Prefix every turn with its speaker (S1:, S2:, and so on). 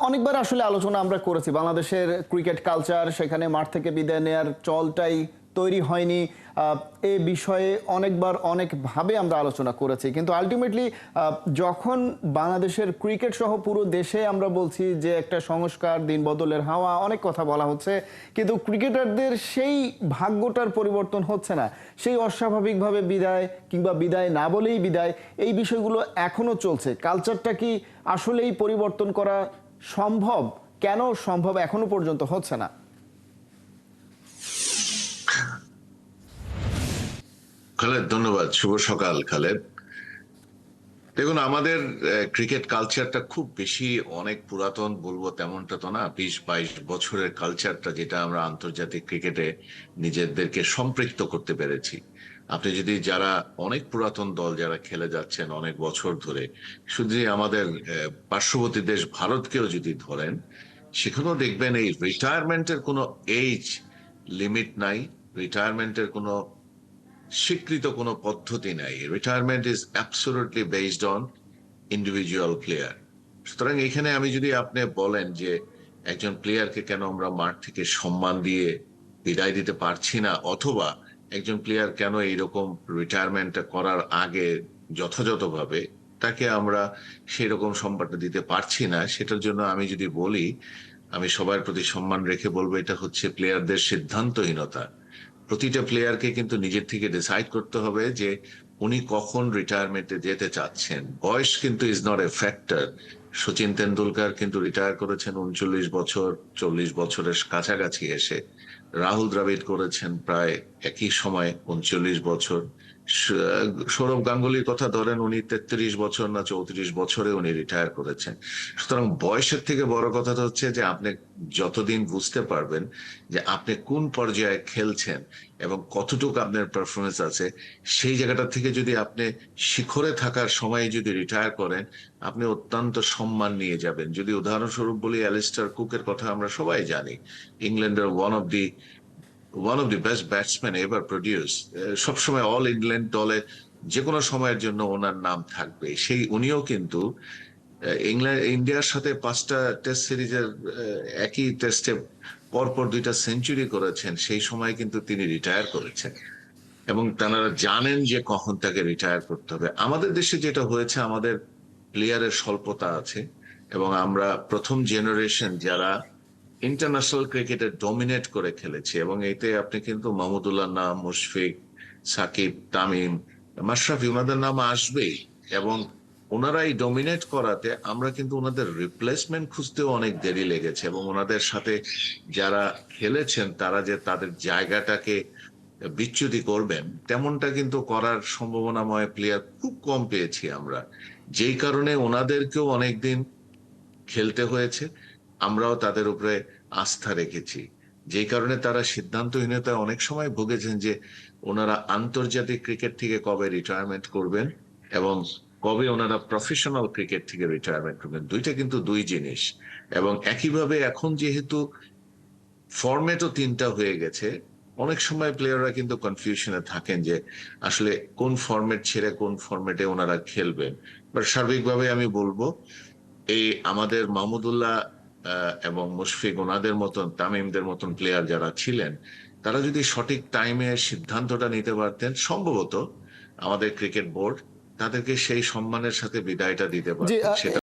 S1: অনেকবার আসলে আলোচনা আমরা করেছি বাংলাদেশের ক্রিকেট কালচার, সেখানে মাঠ থেকে বিদায় নেয়ার চলটাই তৈরি হয়নি। এ বিষয়ে অনেকবার অনেকভাবে আমরা আলোচনা করেছি, কিন্তু আলটিমেটলি যখন বাংলাদেশের ক্রিকেট সহ পুরো দেশে আমরা বলছি যে একটা সংস্কার, দিন বদলের হাওয়া, অনেক কথা বলা হচ্ছে, কিন্তু ক্রিকেটারদের সেই ভাগ্যটার পরিবর্তন হচ্ছে না। সেই অস্বাভাবিকভাবে বিদায় কিংবা বিদায় না বলেই বিদায়, এই বিষয়গুলো এখনো চলছে। কালচারটা কি আসলেই পরিবর্তন করা সম্ভব? কেন সম্ভব এখনো পর্যন্ত হচ্ছে না?
S2: খালেদ, ধন্যবাদ। শুভ সকাল খালেদ। দেখুন, আমাদের ক্রিকেট কালচারটা খুব বেশি অনেক পুরাতন বলবো তেমনটা তো না। 20-22 বছরের কালচারটা, যেটা আমরা আন্তর্জাতিক ক্রিকেটে নিজেদেরকে সম্পৃক্ত করতে পেরেছি। আপনি যদি যারা অনেক পুরাতন দল যারা খেলে যাচ্ছেন অনেক বছর ধরে, শুধু আমাদের পার্শ্ববর্তী দেশ ভারতকেও যদি ধরেন, সেখানেও দেখবেন এই রিটায়ারমেন্টের কোনো এজ লিমিট নাই, রিটায়ারমেন্টের কোনো স্বীকৃত কোনো পদ্ধতি নাই। Retirement is absolutely based on individual player. সুতরাং এখানে আমি যদি আপনি বলেন যে একজন প্লেয়ারকে কেন আমরা মাঠ থেকে সম্মান দিয়ে বিদায় দিতে পারছি না, অথবা একজন প্লেয়ার কেন এইরকম রিটায়ারমেন্টটা করার আগে যথাযথভাবে তাকে আমরা সেই রকম সম্মানটা দিতে পারছি না, সেটার জন্য আমি যদি বলি, আমি সবার প্রতি সম্মান রেখে বলবো এটা হচ্ছে প্লেয়ারদের সিদ্ধান্তহীনতা। প্রতিটা প্লেয়ারকে কিন্তু নিজের থেকে ডিসাইড করতে হবে যে উনি কখন রিটায়ারমেন্টে যেতে চাচ্ছেন। বয়স কিন্তু is not a factor. Sachin Tendulkar কিন্তু রিটায়ার করেছেন 39 বছর, 40 বছরের কাছাকাছি এসে। রাহুল দ্রাবিড় করেছেন প্রায় একই সময় 39 বছর। সৌরভ গাঙ্গুলির কথা ধরেন, উনি 33 বছর না 34 বছরে উনি রিটায়ার করেছেন। সুতরাং বয়সের থেকে বড় কথাটা হচ্ছে যে আপনি যতদিন বুঝতে পারবেন যে আপনি কোন পর্যায়ে খেলছেন এবং কতটুকু আপনার পারফরমেন্স আছে, সেই জায়গাটা থেকে যদি আপনি শিখরে থাকার সময় যদি রিটায়ার করেন, আপনি অত্যন্ত সম্মান নিয়ে যাবেন। যদি উদাহরণস্বরূপ বলি, অ্যালিস্টার কুকের কথা আমরা সবাই জানি, ইংল্যান্ডের one of the best batsman ever produce. সবসময় অল ইংল্যান্ড দলে যে কোনো সময়ের জন্য ওনার নাম থাকবে। সেই উনিও কিন্তু ইন্ডিয়ার সাথে 5টা টেস্ট সিরিজের একই টেস্টে পরপর 2টা সেঞ্চুরি করেছেন। সেই সময় কিন্তু তিনি রিটায়ার করেছেন এবং তারা জানেন যে কখন তাকে রিটায়ার করতে হবে। আমাদের দেশে যেটা হয়েছে, আমাদের প্লেয়ারের স্বল্পতা আছে এবং আমরা প্রথম জেনারেশন যারা ইন্টারন্যাশনাল ক্রিকেটে ডমিনেট করে খেলেছি, এবং এতে আপনি কিন্তু মাহমুদুল্লাহ নাম, মুশফিক, সাকিব, তামিম, মাশরাফি, ওনাদের নাম আসবেই। এবং ওনারাই ডমিনেট করাতে আমরা কিন্তু ওনাদের রিপ্লেসমেন্ট খুঁজতেও অনেক দেরি লেগেছে, এবং ওনাদের সাথে যারা খেলেছেন তারা যে তাদের জায়গাটাকে বিচ্যুতি করবেন তেমনটা কিন্তু করার সম্ভাবনাময় প্লেয়ার খুব কম পেয়েছি আমরা। যেই কারণে ওনাদেরকেও অনেকদিন খেলতে হয়েছে, আমরাও তাদের উপরে আস্থা রেখেছি। যেই কারণে তারা সিদ্ধান্তহীনতায় অনেক সময় ভুগেছেন যে ওনারা আন্তর্জাতিক ক্রিকেট থেকে কবে রিটায়ারমেন্ট করবেন এবং কবে ওনারা প্রফেশনাল ক্রিকেট থেকে রিটায়ারমেন্ট করবেন। দুইটা কিন্তু দুই জিনিস। এবং একইভাবে এখন যেহেতু ফরম্যাটও 3টা হয়ে গেছে, অনেক সময় প্লেয়াররা কিন্তু কনফিউশনে থাকেন যে আসলে কোন ফরম্যাট ছেড়ে কোন ফরম্যাটে ওনারা খেলবেন। বাট সার্বিকভাবে আমি বলবো, এই আমাদের মাহমুদুল্লাহ এবং মুশফিক, ওনাদের মতন, তামিমদের মতন প্লেয়ার যারা ছিলেন, তারা যদি সঠিক টাইমে সিদ্ধান্তটা নিতে পারতেন, সম্ভবত আমাদের ক্রিকেট বোর্ড তাদেরকে সেই সম্মানের সাথে বিদায়টা দিতে
S1: জি।
S2: পারতেন। সেটা